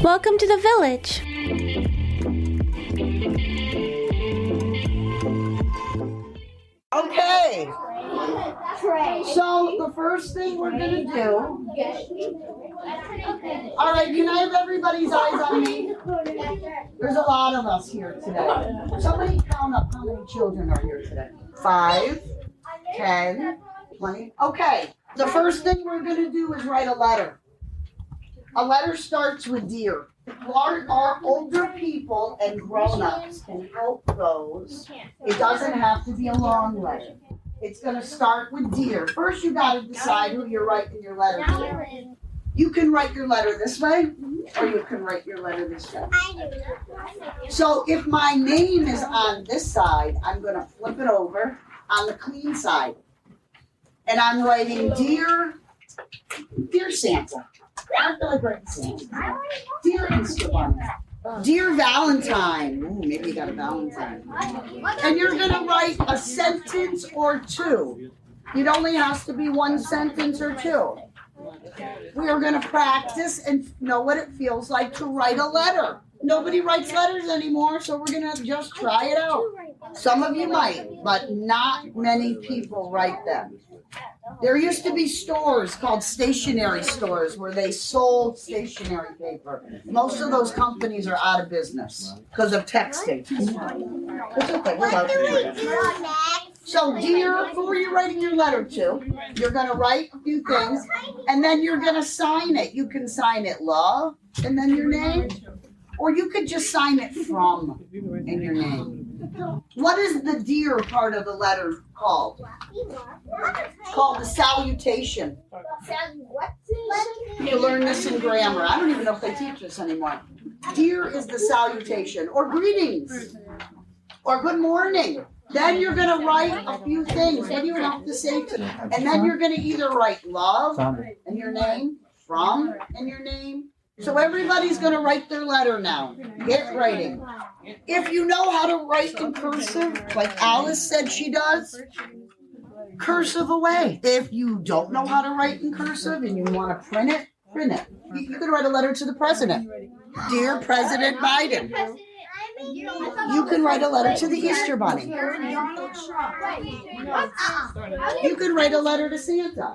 Welcome to the village. Okay. So the first thing we're gonna do. All right, can I have everybody's eyes on me? There's a lot of us here today. Somebody count up how many children are here today. 5, 10, 20. Okay. The first thing we're gonna do is write a letter. A letter starts with dear. Our older people and grown-ups can help those. It doesn't have to be a long letter. It's going to start with dear. First, you got to decide who you're writing your letter to. You can write your letter this way, or you can write your letter this way. So if my name is on this side, I'm going to flip it over on the clean side. And I'm writing Dear Santa. I feel like writing Santa. Dear Easter Bunny. Dear Valentine. Ooh, maybe you got a Valentine. And you're going to write a sentence or two. It only has to be one sentence or two. We are going to practice and know what it feels like to write a letter. Nobody writes letters anymore, so we're going to just try it out. Some of you might, but not many people write them. There used to be stores called stationery stores where they sold stationery paper. Most of those companies are out of business because of texting. It's okay, we're allowed to do that. So, dear, who are you writing your letter to? You're going to write a few things, and then you're going to sign it. You can sign it love, and then your name. Or you could just sign it from and your name. What is the dear part of the letter called? It's called the salutation. You learn this in grammar. I don't even know if they teach this anymore. Dear is the salutation, or greetings, or good morning. Then you're going to write a few things. What do you have to say to them? And then you're going to either write love and your name, from and your name. So everybody's going to write their letter now. Get writing. If you know how to write in cursive, like Alice said she does, cursive away. If you don't know how to write in cursive and you want to print it, print it. You could write a letter to the president. Dear President Biden. You can write a letter to the Easter Bunny. You could write a letter to Santa.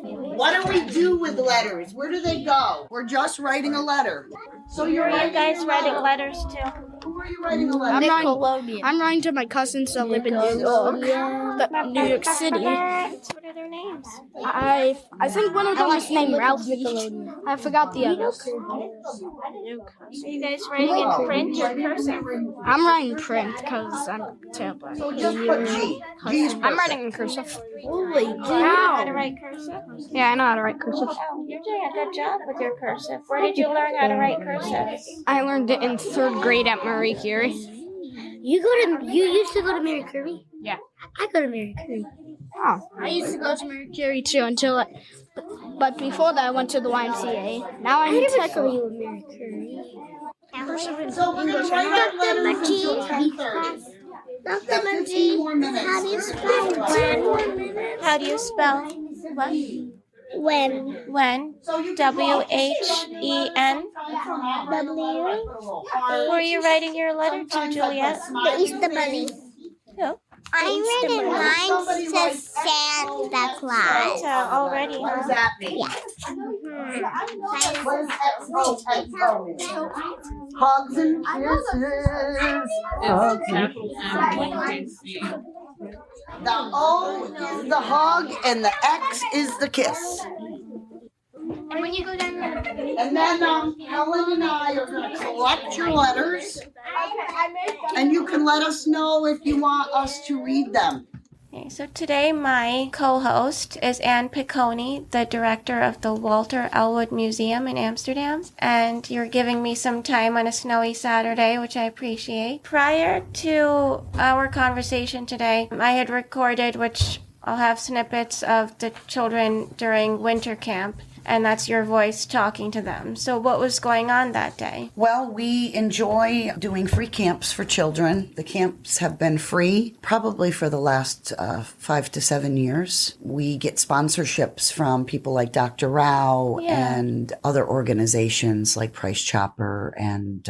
What do we do with letters? Where do they go? We're just writing a letter. So Who are you guys writing letters to? Who are you writing a letter? I'm writing to my cousins that live in New York City. What are their names? I think one of them is named Ralphie. I forgot the others. Are you guys writing in print or cursive? I'm writing print because I'm terrible. So just put G. G's I'm writing in cursive. Holy cow! You know how to write cursive? Yeah, I know how to write cursive. Oh, you're doing a good job with your cursive. Where did you learn how to write cursive? I learned it in 3rd grade at Marie Curie. You used to go to Marie Curie? Yeah. I go to Marie Curie. Oh, I used to go to Marie Curie too but before that I went to the YMCA. Now I'm in tech. Go to Marie Curie. So we're going to write our letters until 10:30. Dr. Mungie, how do you spell when? How do you spell what? When? When? W-H-E-N? W? Who are you writing your letter to, Juliet? The Easter Bunny. Who? I'm writing mine to Santa Claus. Santa already. What does that mean? Yeah. What does X-O mean? Hugs and kisses. Hugs and kisses. The O is the hug and the X is the kiss. And when you go down And then Helen and I are going to collect your letters. And you can let us know if you want us to read them. Okay, so today my co-host is Anne Peconie, the director of the Walter Elwood Museum in Amsterdam, and you're giving me some time on a snowy Saturday, which I appreciate. Prior to our conversation today, I had recorded, which I'll have snippets of the children during winter camp, and that's your voice talking to them. So what was going on that day? Well, we enjoy doing free camps for children. The camps have been free probably for the last 5 to 7 years. We get sponsorships from people like Dr. Rao and other organizations like Price Chopper and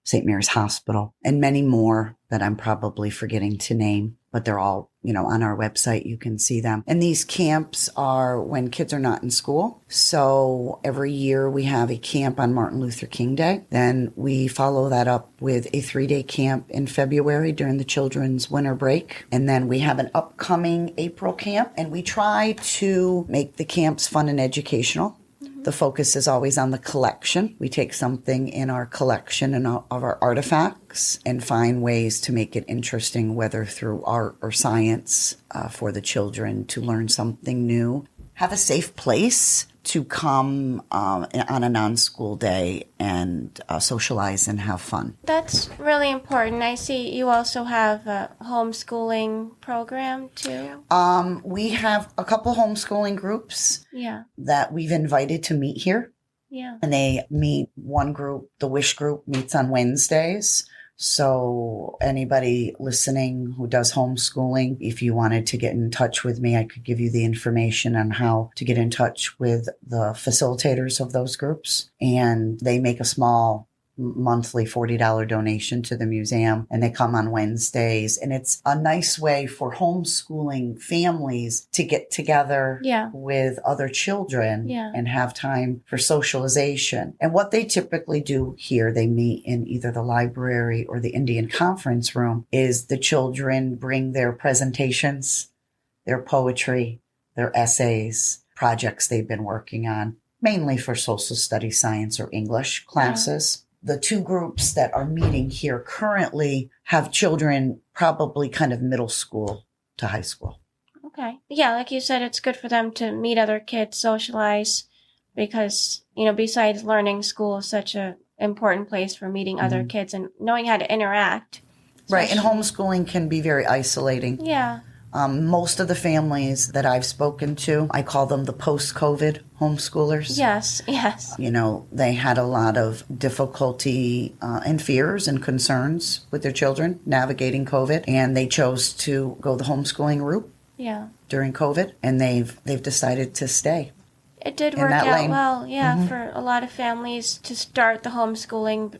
St. Mary's Hospital and many more that I'm probably forgetting to name, but they're all, on our website. You can see them. And these camps are when kids are not in school. So every year we have a camp on Martin Luther King Day. Then we follow that up with a 3-day camp in February during the children's winter break. And then we have an upcoming April camp, and we try to make the camps fun and educational. The focus is always on the collection. We take something in our collection and of our artifacts and find ways to make it interesting, whether through art or science, for the children to learn something new. Have a safe place to come on a non-school day and socialize and have fun. That's really important. I see you also have a homeschooling program too. We have a couple homeschooling groups Yeah. that we've invited to meet here. Yeah. And they meet, one group, the Wish group, meets on Wednesdays. So anybody listening who does homeschooling, if you wanted to get in touch with me, I could give you the information on how to get in touch with the facilitators of those groups. And they make a small monthly $40 donation to the museum, and they come on Wednesdays. And it's a nice way for homeschooling families to get together with other children and have time for socialization. And what they typically do here, they meet in either the library or the Indian conference room, is the children bring their presentations, their poetry, their essays, projects they've been working on, mainly for social studies, science, or English classes. The two groups that are meeting here currently have children probably kind of middle school to high school. Okay. Yeah, like you said, it's good for them to meet other kids, socialize, because, besides learning, school is such a important place for meeting other kids and knowing how to interact. Right, and homeschooling can be very isolating. Yeah. Most of the families that I've spoken to, I call them the post-COVID homeschoolers. Yes. They had a lot of difficulty and fears and concerns with their children navigating COVID, and they chose to go the homeschooling route during COVID, and they've decided to stay. It did work out well, for a lot of families to start the homeschooling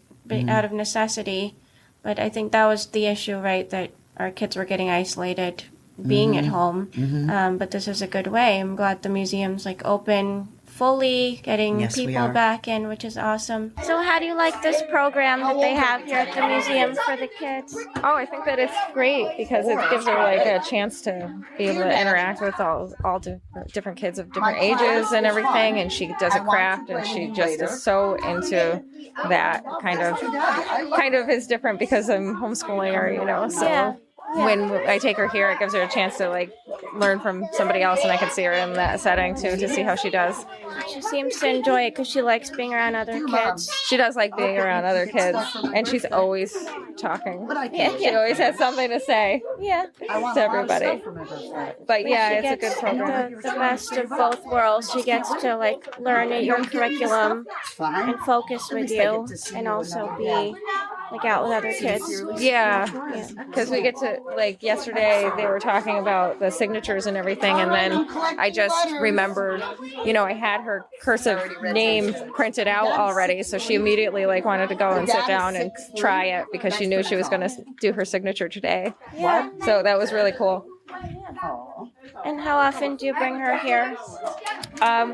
out of necessity. But I think that was the issue, right, that our kids were getting isolated being at home. But this is a good way. I'm glad the museum's open fully, getting people back in, which is awesome. So how do you like this program that they have here at the museum for the kids? Oh, I think that it's great because it gives her a chance to be able to interact with all different kids of different ages and everything. And she does a craft, and she just is so into that kind of is different because I'm homeschooling her, so. When I take her here, it gives her a chance to learn from somebody else, and I can see her in that setting too to see how she does. She seems to enjoy it because she likes being around other kids. She does like being around other kids, and she's always talking. She always has something to say to everybody. But it's a good program. The best of both worlds. She gets to learn at your curriculum and focus with you, and also be out with other kids. Yeah, because we get to, yesterday they were talking about the signatures and everything, and then I just remembered, I had her cursive name printed out already, so she immediately wanted to go and sit down and try it because she knew she was going to do her signature today. Yeah. So that was really cool. And how often do you bring her here?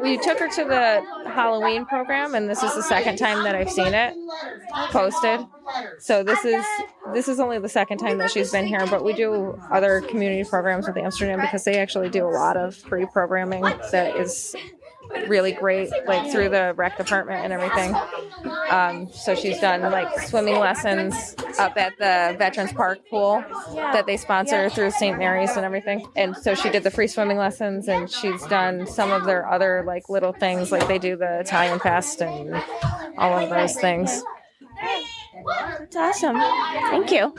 We took her to the Halloween program, and this is the second time that I've seen it posted. So this is only the second time that she's been here, but we do other community programs with Amsterdam because they actually do a lot of free programming that is really great, through the rec department and everything. So she's done swimming lessons up at the Veterans Park pool that they sponsor through St. Mary's and everything. And so she did the free swimming lessons, and she's done some of their other little things, they do the Italian Fest and all of those things. That's awesome. Thank you.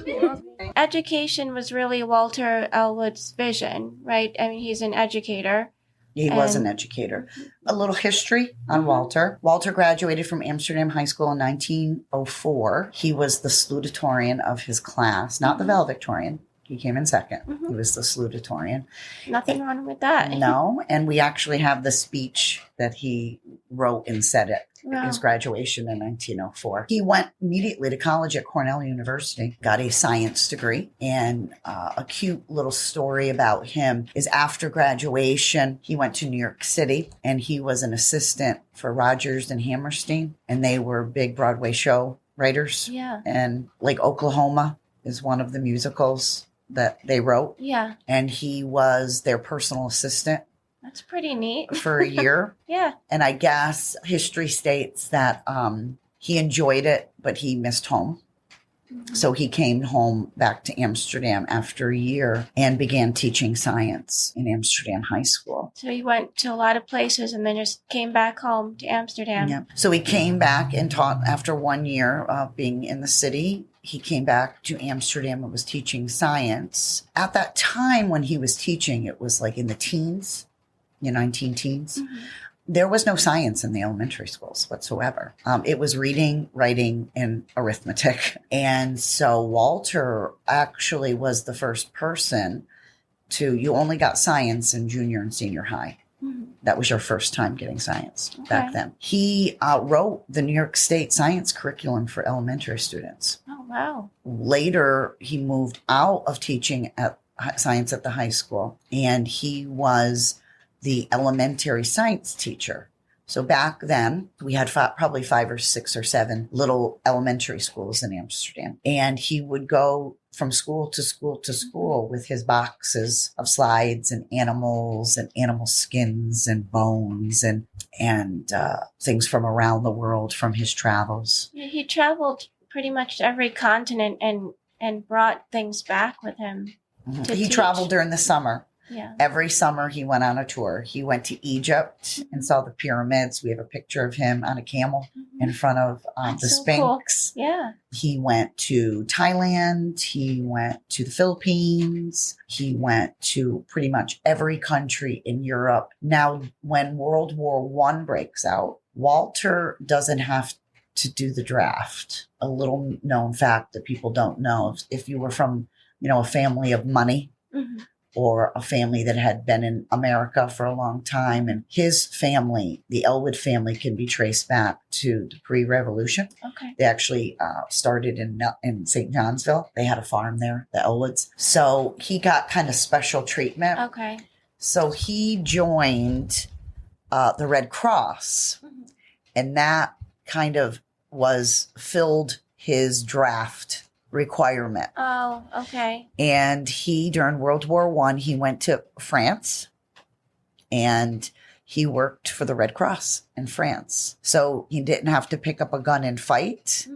Education was really Walter Elwood's vision, right? I mean, he's an educator. He was an And- educator. A little history on Walter. Walter graduated from Amsterdam High School in 1904. He was the salutatorian of his class, not the valedictorian. He came in second. He was the salutatorian. Nothing wrong with that. No, and we actually have the speech that he wrote and said at his Wow. graduation in 1904. He went immediately to college at Cornell University, got a science degree, and a cute little story about him is after graduation, he went to New York City, and he was an assistant for Rodgers and Hammerstein, and they were big Broadway show writers. Yeah. And like Oklahoma is one of the musicals that they wrote, Yeah. and he was their personal assistant That's pretty neat. for a year. Yeah. And I guess history states that he enjoyed it, but he missed home. So he came home back to Amsterdam after a year and began teaching science in Amsterdam High School. So he went to a lot of places and then just came back home to Amsterdam. Yeah. So he came back and taught after 1 year of being in the city. He came back to Amsterdam and was teaching science. At that time when he was teaching, it was like in the teens, 19 teens. There was no science in the elementary schools whatsoever. It was reading, writing, and arithmetic. And so Walter actually was the first person you only got science in junior and senior high. That was your first time getting science back then. He wrote the New York State science curriculum for elementary students. Oh, wow. Later, he moved out of teaching at science at the high school, and he was the elementary science teacher. So back then, we had probably 5 or 6 or 7 little elementary schools in Amsterdam. And he would go from school to school to school with his boxes of slides and animal skins and bones and things from around the world from his travels. Yeah, he traveled pretty much to every continent and brought things back with him. To He teach. traveled during the summer. Yeah. Every summer he went on a tour. He went to Egypt and saw the pyramids. We have a picture of him on a camel in front of the That's so cool. Sphinx. Yeah. He went to Thailand. He went to the Philippines. He went to pretty much every country in Europe. Now, when World War I breaks out, Walter doesn't have to do the draft. A little known fact that people don't know, if you were from, a family of money, or a family that had been in America for a long time. And his family, the Elwood family, can be traced back to the pre-revolution. Okay. They actually started in St. Johnsville. They had a farm there, the Elwoods. So he got kind of special treatment. Okay. So he joined the Red Cross. And that kind of filled his draft requirement. Oh, okay. And during World War I, he went to France and he worked for the Red Cross in France. So he didn't have to pick up a gun and fight,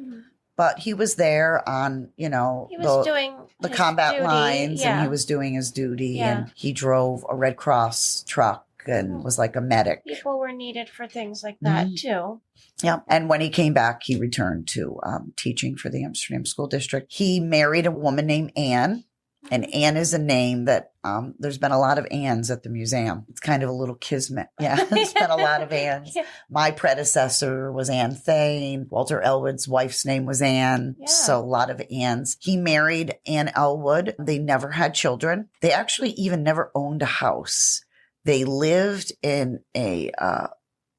but he was there on, He was doing the his combat duty. lines, Yeah. and he was doing his duty. Yeah. And he drove a Red Cross truck and was like a medic. People were needed for things like that too. Yeah. And when he came back, he returned to teaching for the Amsterdam School District. He married a woman named Anne. And Anne is a name that there's been a lot of Annes at the museum. It's kind of a little kismet. Yeah, there's been a lot of Annes. Yeah. My predecessor was Anne Thane. Walter Elwood's wife's name was Anne. Yeah. So a lot of Annes. He married Anne Elwood. They never had children. They actually even never owned a house. They lived in a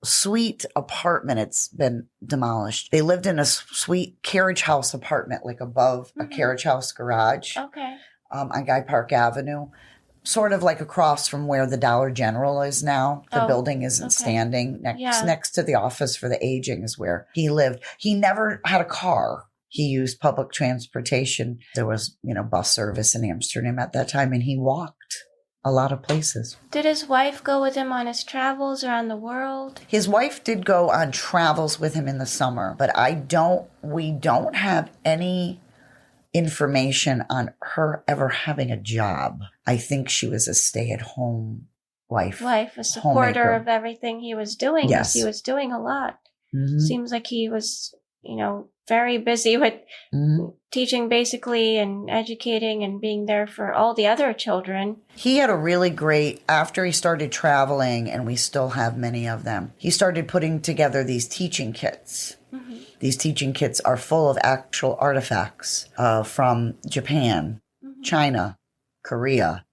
suite apartment. It's been demolished. They lived in a sweet carriage house apartment, like above a carriage house garage. Okay. On Guy Park Avenue, sort of like across from where the Dollar General is now. The building isn't standing. Next to the office for the aging is where he lived. He never had a car. He used public transportation. There was, bus service in Amsterdam at that time, and he walked a lot of places. Did his wife go with him on his travels around the world? His wife did go on travels with him in the summer, but we don't have any information on her ever having a job. I think she was a stay-at-home wife. A supporter homemaker. of everything he was doing. Yes. He was doing a lot. Seems like he was very busy with Mhm. teaching basically and educating and being there for all the other children. He had a really great, after he started traveling, and we still have many of them, he started putting together these teaching kits. Mm-hmm. These teaching kits are full of actual artifacts from Japan, Mm-hmm. China, Korea,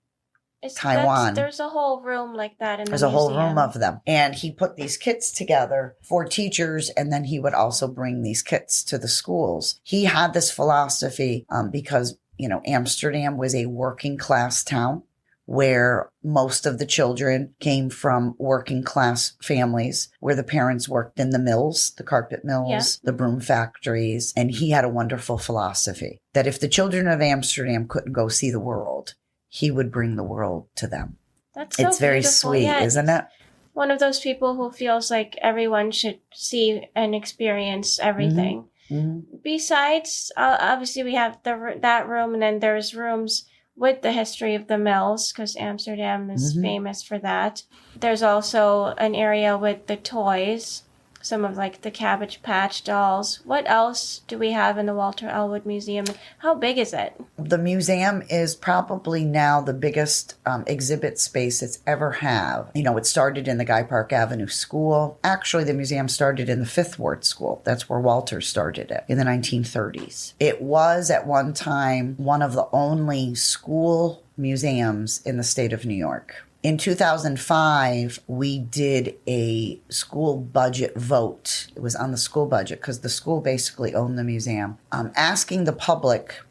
Taiwan. There's a whole room like that in the There's a whole museum. room of them. And he put these kits together for teachers, and then he would also bring these kits to the schools. He had this philosophy because, Amsterdam was a working class town where most of the children came from working class families where the parents worked in the mills, the carpet mills, the broom factories. And he had a wonderful philosophy that if the children of Amsterdam couldn't go see the world, he would bring the world to them. That's so it's very beautiful. sweet, Yeah, isn't it? One of those people who feels like everyone should see and experience everything. Mm-hmm. Besides, obviously we have that room, and then there's rooms with the history of the mills, because Amsterdam is famous for that. There's also an area with the toys, some of like the Cabbage Patch dolls. What else do we have in the Walter Elwood Museum? How big is it? The museum is probably now the biggest exhibit space it's ever had. It started in the Guy Park Avenue School. Actually, the museum started in the Fifth Ward School. That's where Walter started it in the 1930s. It was at one time one of the only school museums in the state of New York. In 2005, we did a school budget vote. It was on the school budget because the school basically owned the museum, asking the public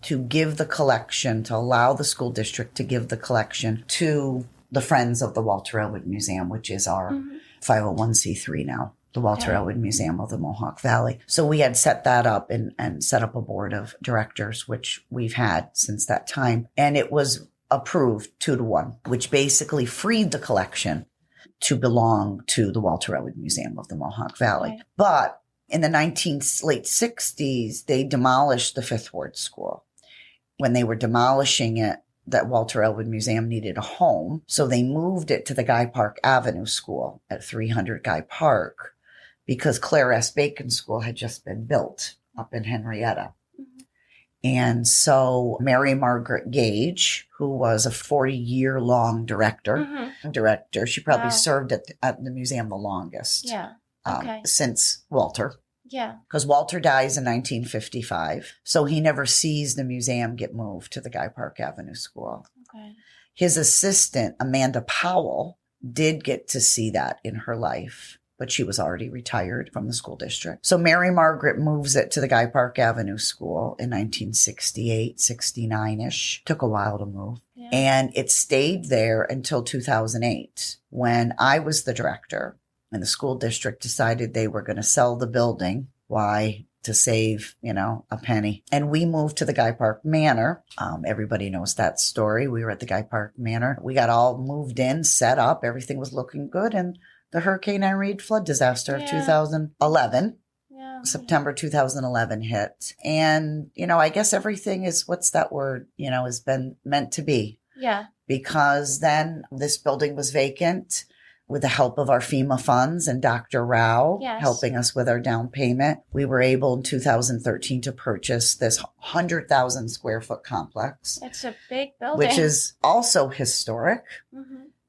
to give the collection, to allow the school district to give the collection to the Friends of the Walter Elwood Museum, which is our 501c3 now, the Walter Elwood Museum of the Mohawk Valley. So we had set that up and set up a board of directors, which we've had since that time. And it was approved 2-1, which basically freed the collection to belong to the Walter Elwood Museum of the Mohawk Valley. Right. But in the late 60s, they demolished the Fifth Ward School. When they were demolishing it, that Walter Elwood Museum needed a home. So they moved it to the Guy Park Avenue School at 300 Guy Park because Claire S. Bacon School had just been built up in Henrietta. And so Mary Margaret Gage, who was a 40-year-long director, she probably served at the museum the longest. Yeah. Since Walter. Yeah. Because Walter dies in 1955. So he never sees the museum get moved to the Guy Park Avenue School. Okay. His assistant, Amanda Powell, did get to see that in her life, but she was already retired from the school district. So Mary Margaret moves it to the Guy Park Avenue School in 1968, 69-ish. Took a while to move. Yeah. And it stayed there until 2008 when I was the director and the school district decided they were going to sell the building. Why? To save, a penny. And we moved to the Guy Park Manor. Everybody knows that story. We were at the Guy Park Manor. We got all moved in, set up. Everything was looking good. And the Hurricane Irene flood disaster of 2011, September 2011 hit. And, I guess everything is, what's that word, has been meant to be. Yeah. Because then this building was vacant with the help of our FEMA funds and Dr. Rao helping us with our down payment. We were able in 2013 to purchase this 100,000 square foot complex. It's a big building. Which is also historic.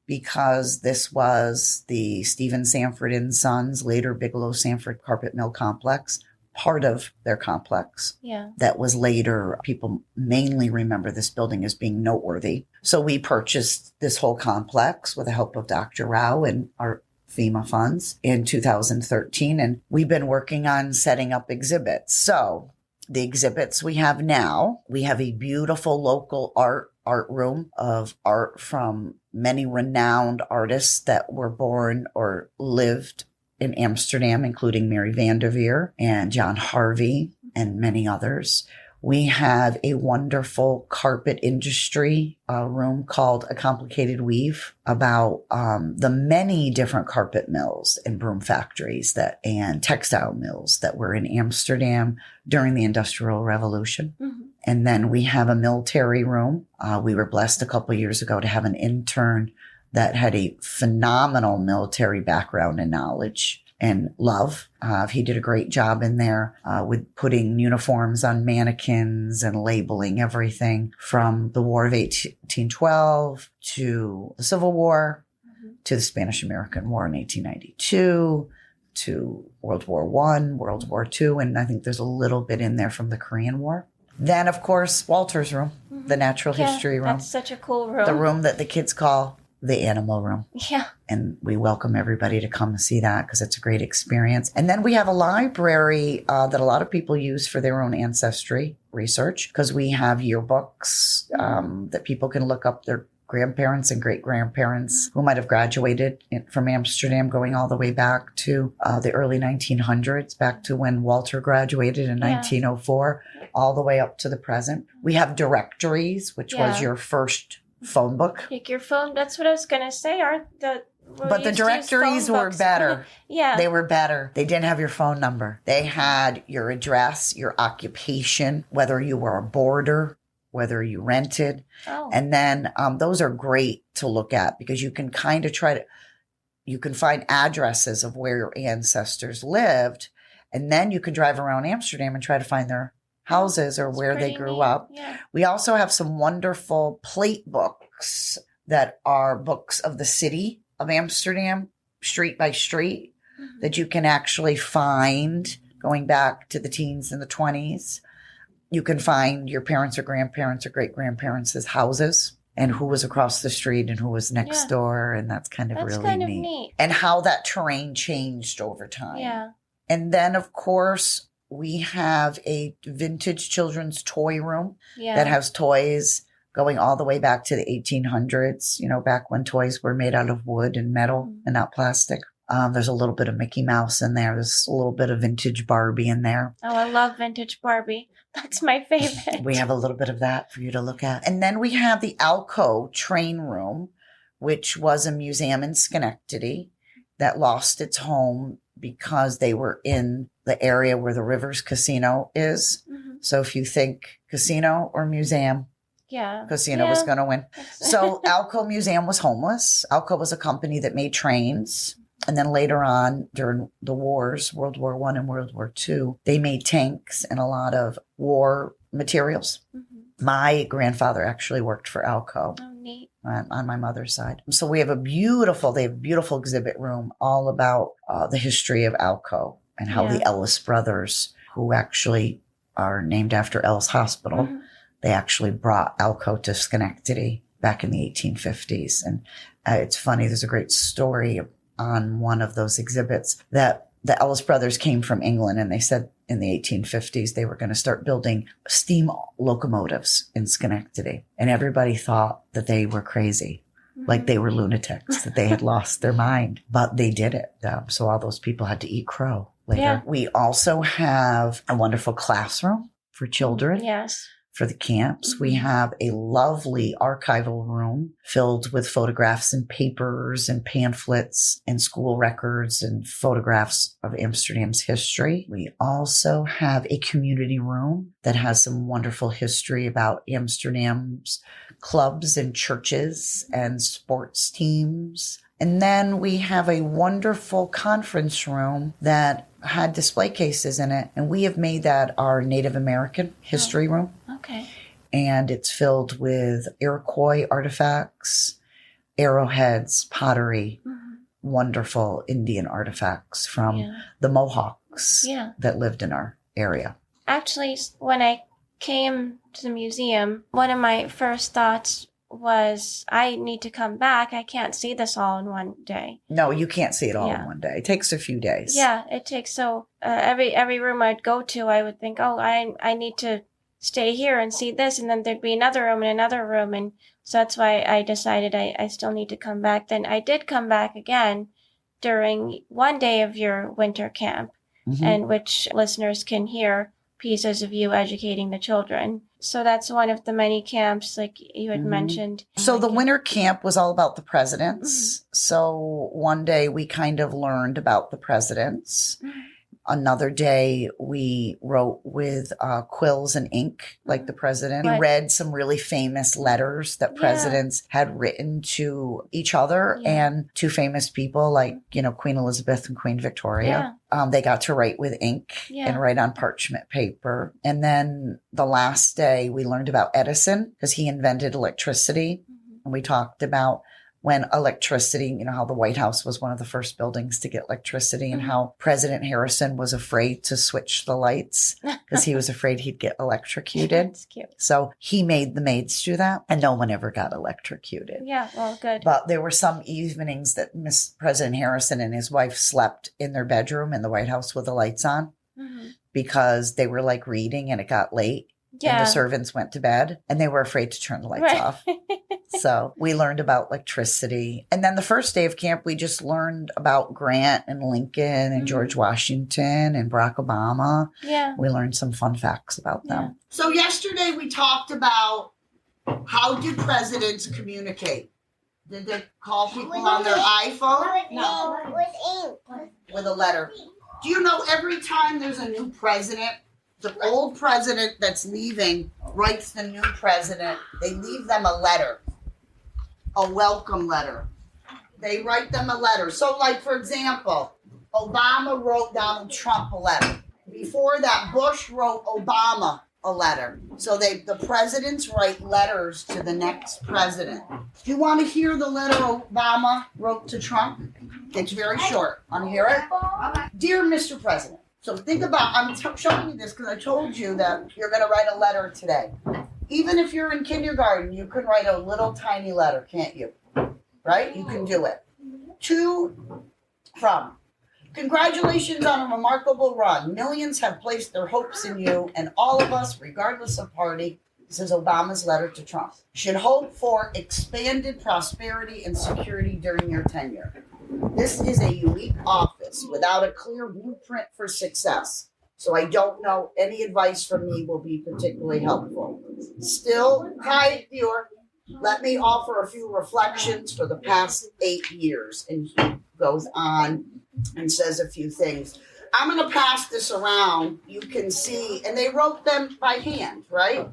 Because this was the Stephen Sanford and Sons, later Bigelow Sanford Carpet Mill Complex, part of their complex. Yeah. That was later, people mainly remember this building as being noteworthy. So we purchased this whole complex with the help of Dr. Rao and our FEMA funds in 2013. And we've been working on setting up exhibits. So the exhibits we have now, we have a beautiful local art room of art from many renowned artists that were born or lived in Amsterdam, including Mary Vanderveer and John Harvey and many others. We have a wonderful carpet industry room called A Complicated Weave about the many different carpet mills and broom factories and textile mills that were in Amsterdam during the Industrial Revolution. And then we have a military room. We were blessed a couple of years ago to have an intern that had a phenomenal military background and knowledge. and love. He did a great job in there with putting uniforms on mannequins and labeling everything from the War of 1812 to the Civil War to the Spanish-American War in 1892 to World War I, World War II, and I think there's a little bit in there from the Korean War. Then, of course, Walter's room, the natural history room. That's such a cool room. The room that the kids call the animal room. Yeah. And we welcome everybody to come and see that because it's a great experience. And then we have a library that a lot of people use for their own ancestry research because we have yearbooks that people can look up their grandparents and great-grandparents who might have graduated from Amsterdam going all the way back to the early 1900s, back to when Walter graduated in 1904, all the way up to the present. We have directories, which was your first phone book. Like your phone, that's what I was going to say. But the directories were better. Yeah. They were better. They didn't have your phone number. They had your address, your occupation, whether you were a boarder, whether you rented. Oh. And then those are great to look at because you can kind of you can find addresses of where your ancestors lived. And then you can drive around Amsterdam and try to find their houses or where they grew up. Yeah. We also have some wonderful plate books that are books of the city of Amsterdam, street by street, that you can actually find going back to the teens and the 20s. You can find your parents or grandparents or great-grandparents' houses and who was across the street and who was next door. And that's kind of really neat. And how that terrain changed over time. Yeah. And then, of course, we have a vintage children's toy room that has toys going all the way back to the 1800s, back when toys were made out of wood and metal and not plastic. There's a little bit of Mickey Mouse in there. There's a little bit of vintage Barbie in there. Oh, I love vintage Barbie. That's my favorite. We have a little bit of that for you to look at. And then we have the Alco train room, which was a museum in Schenectady that lost its home because they were in the area where the Rivers Casino is. So if you think casino or museum, casino was going to win. So Alco Museum was homeless. Alco was a company that made trains. And then later on, during the wars, World War I and World War II, they made tanks and a lot of war materials. My grandfather actually worked for Alco. Oh, neat. On my mother's side. So they have a beautiful exhibit room all about the history of Alco and how the Ellis brothers, who actually are named after Ellis Hospital, they actually brought Alco to Schenectady back in the 1850s. And it's funny, there's a great story on one of those exhibits that the Ellis brothers came from England and they said in the 1850s they were going to start building steam locomotives in Schenectady. And everybody thought that they were crazy, like they were lunatics, that they had lost their mind. But they did it. So all those people had to eat crow later. Yeah. We also have a wonderful classroom for children. Yes. For the camps. We have a lovely archival room filled with photographs and papers and pamphlets and school records and photographs of Amsterdam's history. We also have a community room that has some wonderful history about Amsterdam's clubs and churches and sports teams. And then we have a wonderful conference room that had display cases in it. And we have made that our Native American history room. Okay. And it's filled with Iroquois artifacts, arrowheads, pottery, wonderful Indian artifacts from the Mohawks that lived in our area. Actually, when I came to the museum, one of my first thoughts was, I need to come back. I can't see this all in one day. No, you can't see it all in one day. It takes a few days. Yeah, it takes. So every room I'd go to, I would think, oh, I need to stay here and see this. And then there'd be another room and another room. And so that's why I decided I still need to come back. Then I did come back again during one day of your winter camp, and which listeners can hear pieces of you educating the children. So that's one of the many camps, like you had mentioned. So the winter camp was all about the presidents. So one day we kind of learned about the presidents. Another day, we wrote with quills and ink, like the president. We Right. read some really famous letters that Yeah. presidents had written to each other Yeah. and to famous people like, Queen Elizabeth and Queen Victoria. They got to write with ink Yeah. and write on parchment paper. And then the last day, we learned about Edison because he invented electricity. And we talked about when electricity, how the White House was one of the first buildings to get electricity and how President Harrison was afraid to switch the lights because he was afraid he'd get electrocuted. That's cute. So he made the maids do that and no one ever got electrocuted. Yeah, well, good. But there were some evenings that President Harrison and his wife slept in their bedroom in the White House with the lights on because they were like reading and it got late. And Yeah. the servants went to bed and they were afraid to turn the lights Right. off. So we learned about electricity. And then the first day of camp, we just learned about Grant and Lincoln and George Washington and Barack Obama. Yeah. We learned some fun facts about them. Yeah. So yesterday we talked about how did presidents communicate? Did they call people on their iPhone? No. With ink. With a letter. Do you know every time there's a new president, the old president that's leaving writes the new president, they leave them a letter, a welcome letter. They write them a letter. So like, for example, Obama wrote Donald Trump a letter. Before that, Bush wrote Obama a letter. So the presidents write letters to the next president. Do you want to hear the letter Obama wrote to Trump? It's very short. Want to hear it? Dear Mr. President. So think about, I'm showing you this because I told you that you're going to write a letter today. Even if you're in kindergarten, you can write a little tiny letter, can't you? Right? You can do it. From. Congratulations on a remarkable run. Millions have placed their hopes in you, and all of us, regardless of party, this is Obama's letter to Trump, should hope for expanded prosperity and security during your tenure. This is a unique office without a clear blueprint for success. So I don't know any advice from me will be particularly helpful. Still, hi, viewer. Let me offer a few reflections for the past 8 years. And he goes on and says a few things. I'm going to pass this around. You can see, and they wrote them by hand, right?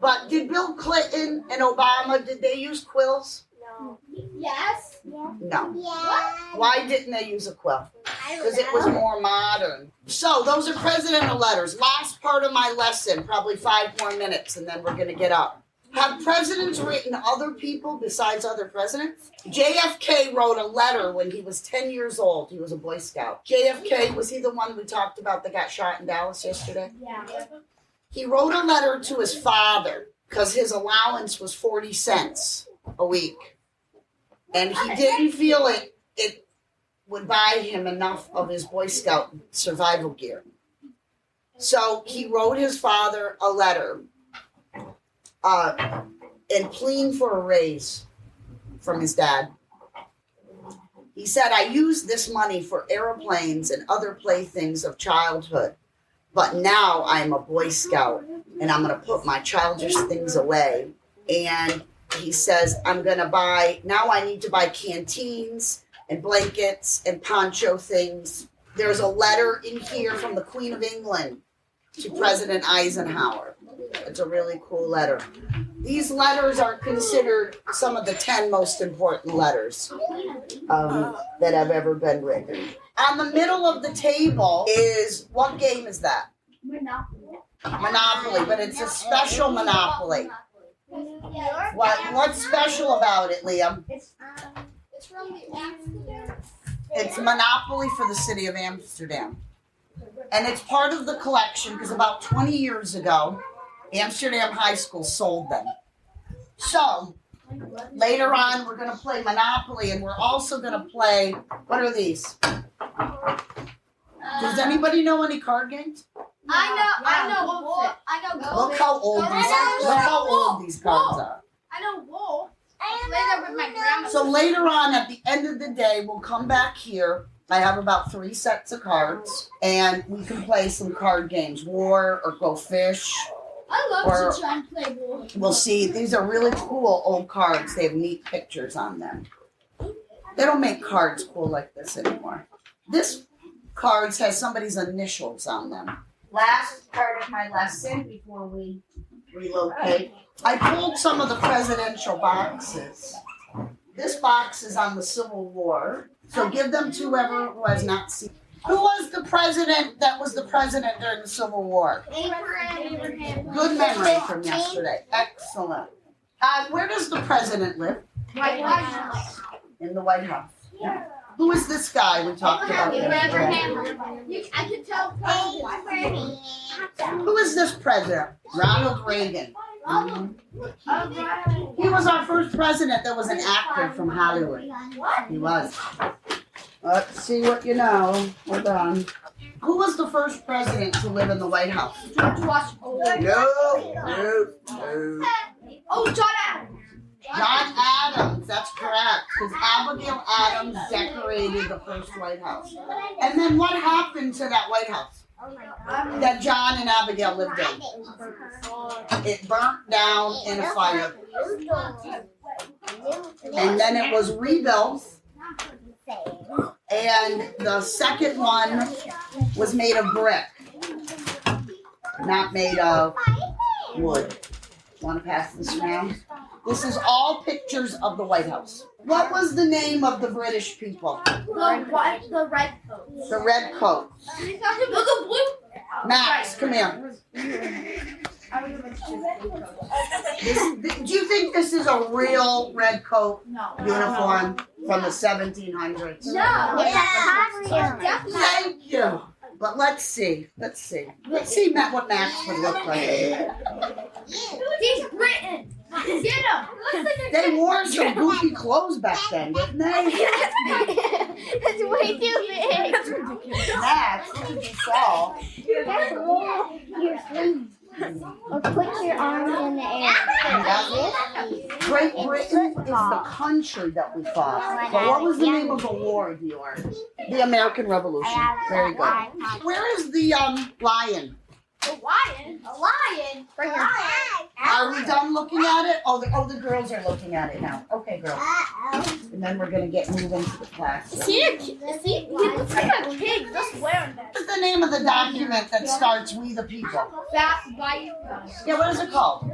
But did Bill Clinton and Obama, did they use quills? No. Yes. No. Yeah. Why didn't they use a quill? Because it was more modern. So those are presidential letters. Last part of my lesson, probably 5 more minutes, and then we're going to get up. Have presidents written other people besides other presidents? JFK wrote a letter when he was 10 years old. He was a Boy Scout. JFK, was he the one we talked about that got shot in Dallas yesterday? Yeah. He wrote a letter to his father because his allowance was 40 cents a week. And he didn't feel it would buy him enough of his Boy Scout survival gear. So he wrote his father a letter and pleading for a raise from his dad. He said, I used this money for airplanes and other playthings of childhood, but now I'm a Boy Scout and I'm going to put my childish things away. And he says, I need to buy canteens and blankets and poncho things. There's a letter in here from the Queen of England to President Eisenhower. It's a really cool letter. These letters are considered some of the 10 most important letters that have ever been written. On the middle of the table is, what game is that? Monopoly, but it's a special Monopoly. What's special about it, Liam? It's from the Amsterdam. It's Monopoly for the city of Amsterdam. And it's part of the collection because about 20 years ago, Amsterdam High School sold them. So, later on, we're going to play Monopoly, and we're also going to play, what are these? Does anybody know any card games? I know. Look how old these cards are. I know Wolf. I played that with my grandma. So later on, at the end of the day, we'll come back here. I have about 3 sets of cards, and we can play some card games, War or Go Fish. I love to try and play Wolf. We'll see. These are really cool old cards. They have neat pictures on them. They don't make cards cool like this anymore. This cards has somebody's initials on them. Last part of my lesson before we relocate, I pulled some of the presidential boxes. This box is on the Civil War, so give them to whoever was not seen. Who was the president that was the president during the Civil War? Abraham. Good memory from yesterday. Excellent. Where does the president live? White House. In the White House. Yeah. Who is this guy we talked about yesterday? I can tell. Who is this president? Ronald Reagan. He was our first president that was an actor from Hollywood. He was. Let's see what you know. Hold on. Who was the first president to live in the White House? George Washington. No. Oh, John Adams. John Adams, that's correct. Because Abigail Adams decorated the first White House. And then what happened to that White House that John and Abigail lived in? It burnt down in a fire. And then it was rebuilt. And the second one was made of brick, not made of wood. Want to pass this around? This is all pictures of the White House. What was the name of the British people? The red coat. The red coat. The blue. Max, come here. Do you think this is a real red coat uniform from the 1700s? No. It's a costume. Thank you. But let's see, Matt, what Max would look like. He's Britain. Get him. They wore some goofy clothes back then, didn't they? It's way too big. Max, look at you saw. Your sleeves. Or put your arms in the air. Great Britain is the country that we fought. But what was the name of the war, Dior? The American Revolution. Very good. Where is the lion? A lion. A lion. Bring your Are we done looking at it? Oh, the girls are looking at it now. Okay, girls. And then we're gonna get moving to the class. He looks like a pig just wearing that. What's the name of the document that starts "We the People"? That white. Yeah, what is it called?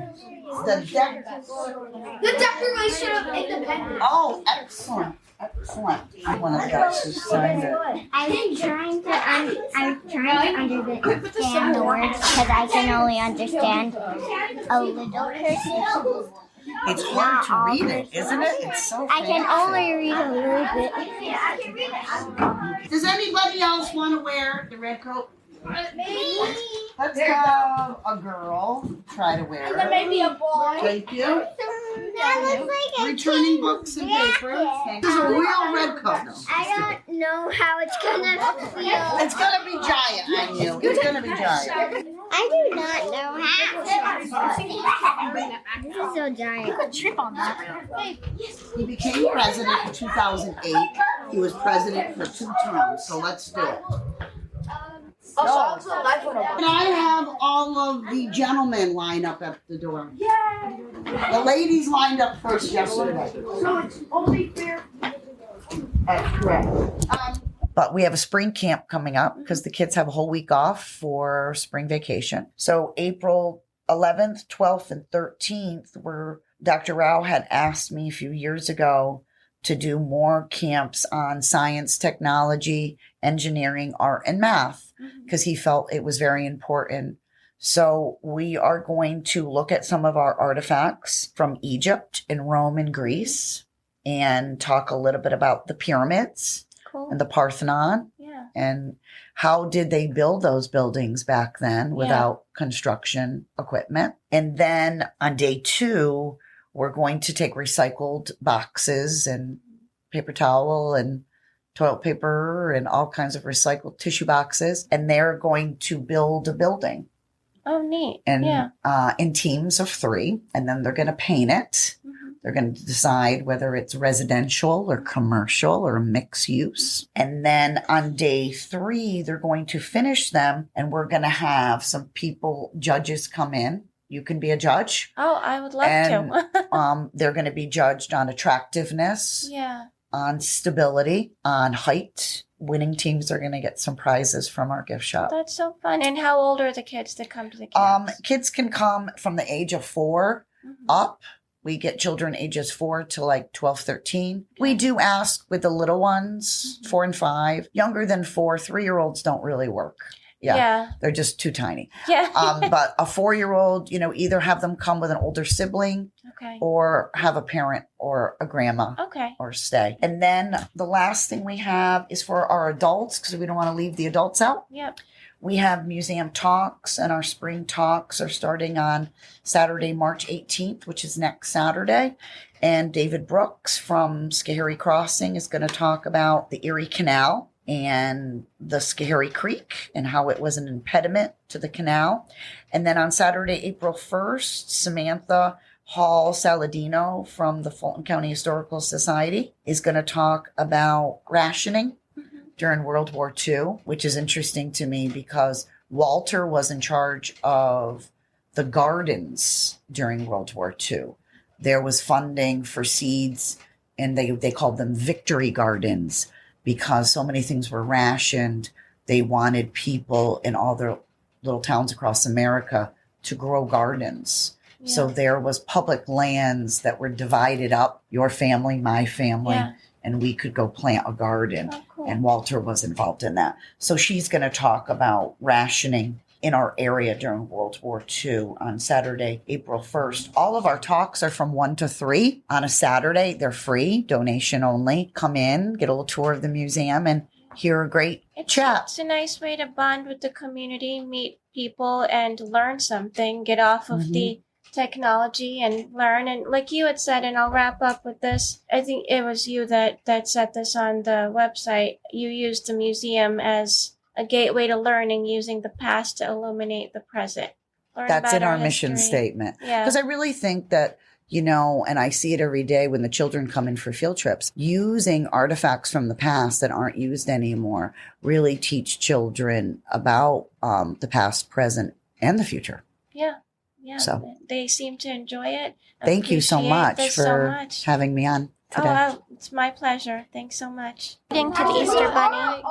The Declaration of Independence. Oh, excellent. Excellent. I'm one of the guys who signed it. I'm trying to understand the words because I can only understand a little cursive. It's hard to read it, isn't it? It's so I can fancy. only read a little bit. Does anybody else want to wear the red coat? Me. Let's have a girl try to wear And then it. maybe a boy. Thank you. That looks like a Returning books and papers. This is a real red coat. I don't know how it's gonna feel. It's gonna be giant on you. It's gonna be giant. I do not know how. This is so giant. You could trip on that. He became president in 2008. He was president for 2 terms. So let's do it. And I have all of the gentlemen lined up at the door. The ladies lined up first yesterday. So it's only fair. That's correct. But we have a spring camp coming up because the kids have a whole week off for spring vacation. So April 11th, 12th, and 13th, where Dr. Rao had asked me a few years ago to do more camps on science, technology, engineering, art, and math, because he felt it was very important. So we are going to look at some of our artifacts from Egypt and Rome and Greece and talk a little bit about the pyramids and the Parthenon. Yeah. And how did they build those buildings back then without construction equipment? And then on day 2, we're going to take recycled boxes and paper towel and toilet paper and all kinds of recycled tissue boxes. And they're going to build a building. Oh, neat. And Yeah. in teams of 3. And then they're going to paint it. They're going to decide whether it's residential or commercial or mixed use. And then on day 3, they're going to finish them. And we're going to have some people, judges come in. You can be a judge. Oh, I would love And to. they're going to be judged on attractiveness, Yeah. on stability, on height, winning teams are going to get some prizes from our gift shop. That's so fun. And how old are the kids that come to the camps? Kids can come from the age of 4 up. We get children ages 4 to like 12, 13. We do ask with the little ones, 4 and 5. Younger than 4, 3-year-olds don't really work. Yeah. They're just too tiny. Yeah. But a 4-year-old, either have them come with an older sibling or have a parent or a grandma or stay. And then the last thing we have is for our adults, because we don't want to leave the adults out. Yep. We have museum talks, and our spring talks are starting on Saturday, March 18th, which is next Saturday. And David Brooks from Schoharie Crossing is going to talk about the Erie Canal and the Schoharie Creek and how it was an impediment to the canal. And then on Saturday, April 1st, Samantha Hall Saladino from the Fulton County Historical Society is going to talk about rationing during World War II, which is interesting to me because Walter was in charge of the gardens during World War II. There was funding for seeds, and they called them victory gardens because so many things were rationed. They wanted people in all their little towns across America to grow gardens. Yeah. So there was public lands that were divided up, your family, my family, and we could go plant a garden. Oh, cool. And Walter was involved in that. So she's going to talk about rationing in our area during World War II on Saturday, April 1st. All of our talks are from 1 to 3 on a Saturday. They're free, donation only. Come in, get a little tour of the museum, and hear a great chat. It's a nice way to bond with the community, meet people, and learn something, get off of the technology and learn. And like you had said, and I'll wrap up with this, I think it was you that set this on the website. You used the museum as a gateway to learning, using the past to illuminate the present. That's in our mission statement. Yeah. Because I really think that, and I see it every day when the children come in for field trips, using artifacts from the past that aren't used anymore really teach children about the past, present, and the future. Yeah. Yeah, so they seem to enjoy it. Thank you so much for having me on today. Oh, it's my pleasure. Thanks so much. Getting to the Easter Bunny.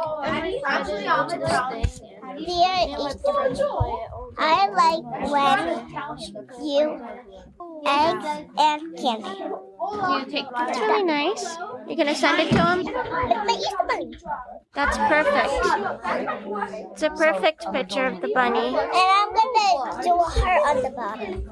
I like when you eggs and candy. That's really nice. You're going to send it to him? With my Easter bunny. That's perfect. It's a perfect picture of the bunny. And I'm going to do a heart on the bottom.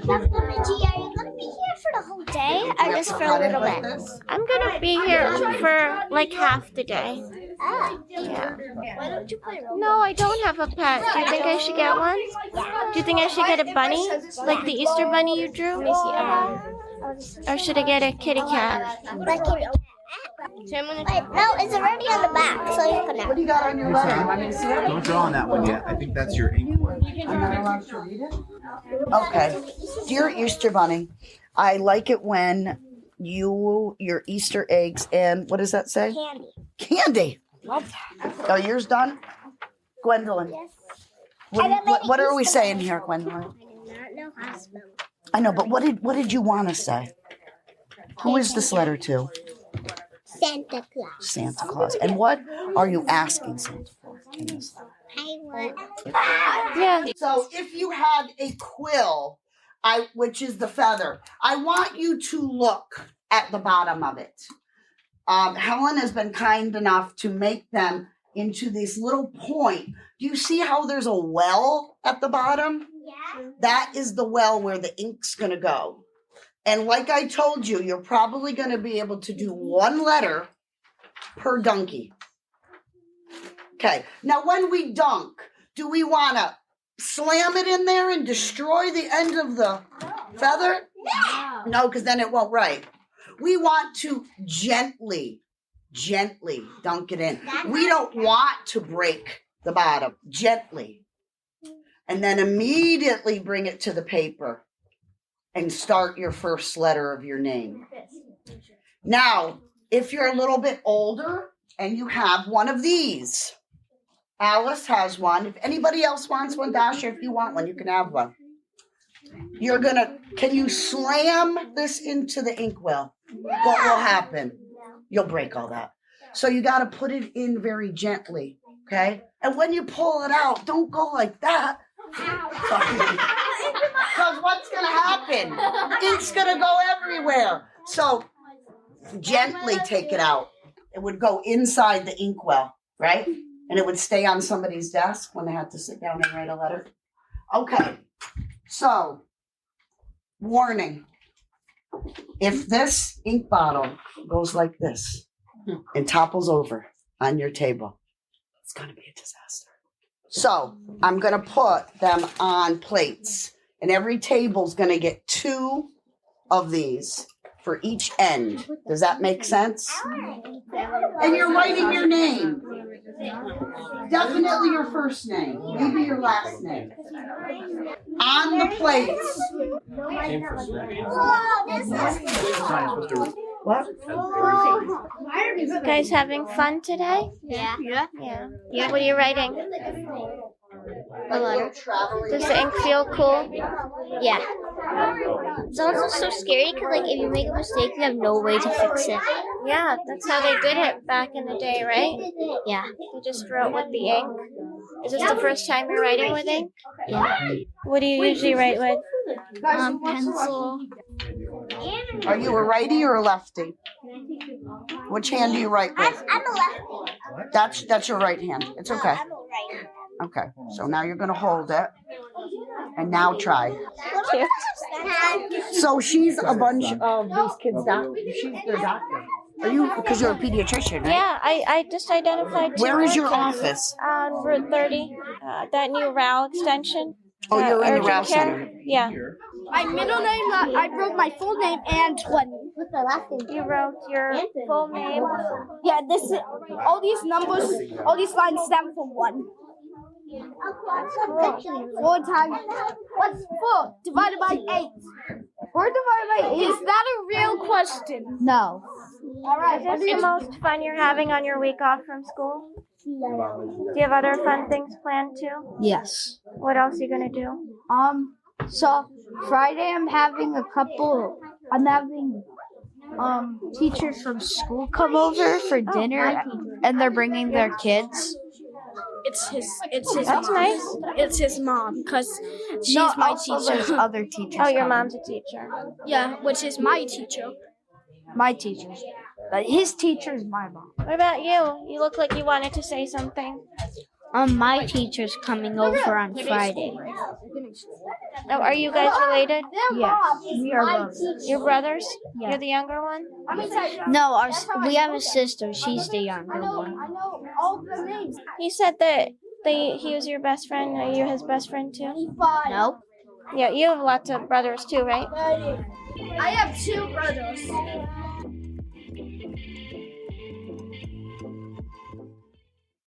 Dr. Minji, are you going to be here for the whole day or just for a little bit? I'm going to be here for like half the day. Yeah. Why don't you play Roblox? No, I don't have a pet. Do you think I should get one? Do you think I should get a bunny? Like the Easter bunny you drew? Or should I get a kitty cat? Like kitty cat. No, it's already on the back, so you can. What do you got on your letter? Don't draw on that one yet. I think that's your ink one. Am I allowed to read it? Okay. Dear Easter Bunny, I like it when your Easter eggs and what does that say? Candy. Candy. Love that. Are yours done? Gwendolyn. Yes. What are we saying here, Gwendolyn? I do not know how to spell. I know, but what did you want to say? Who is this letter to? Santa Claus. Santa Claus. And what are you asking Santa for in this letter? I want. Yeah. So if you had a quill, which is the feather, I want you to look at the bottom of it. Helen has been kind enough to make them into this little point. Do you see how there's a well at the bottom? Yeah. That is the well where the ink's going to go. And like I told you, you're probably going to be able to do one letter per donkey. Okay. Now, when we dunk, do we want to slam it in there and destroy the end of the feather? No, because then it won't write. We want to gently dunk it in. We don't want to break the bottom. Gently. And then immediately bring it to the paper and start your first letter of your name. Now, if you're a little bit older and you have one of these, Alice has one. If anybody else wants one, Dasha, if you want one, you can have one. Can you slam this into the inkwell? What will happen? you'll break all that. So you got to put it in very gently, okay? And when you pull it out, don't go like that. Because what's going to happen? Ink's going to go everywhere. So gently take it out. It would go inside the inkwell, right? And it would stay on somebody's desk when they had to sit down and write a letter. Okay, so warning. If this ink bottle goes like this and topples over on your table, it's going to be a disaster. So I'm going to put them on plates, and every table's going to get 2 of these for each end. Does that make sense? And you're writing your name. Definitely your first name, maybe your last name. On the plates. What? You guys having fun today? Yeah. Yeah. What are you writing? A letter. Does the ink feel cool? Yeah. It's also so scary because, like, if you make a mistake, you have no way to fix it. Yeah, that's how they did it back in the day, right? Yeah. You just wrote with the ink. Is this the first time you're writing with ink? Yeah. What do you usually write with? Pencil. Are you a righty or a lefty? Which hand do you write with? I'm a lefty. That's your right hand. It's okay. I'm a right. Okay. So now you're gonna hold it, and now try. So she's a bunch of these kids' doctor. She's their doctor. Are you? Because you're a pediatrician, right? Yeah, I just identified. Where is your office? On Route 30, that new RAL extension. Oh, you're in the urgent RAL care. center. Yeah. My middle name, I wrote my full name and 20. What's my last name? You wrote your full name. Yeah, this is, all these numbers, all these lines stand for 1. 4 times, what's 4 divided by 8? 4 divided by 8. Is that a real question? No. All right. Is this the most fun you're having on your week off from school? Do you have other fun things planned too? Yes. What else are you gonna do? So Friday I'm having teachers from school come over for dinner, and they're bringing their kids. It's his That's nice. It's his mom, because she's my teacher. There's other teachers. Oh, your coming. mom's a teacher. Yeah, which is my teacher. My teachers. But his teacher is my mom. What about you? You look like you wanted to say something. My teacher's coming over on Friday. Oh, are you guys related? Yes, we are brothers. Your brothers? Yeah. You're the younger one? No, we have a sister. She's the younger one. He said that he was your best friend. Are you his best friend too? No. Yeah, you have lots of brothers too, right? I have 2 brothers.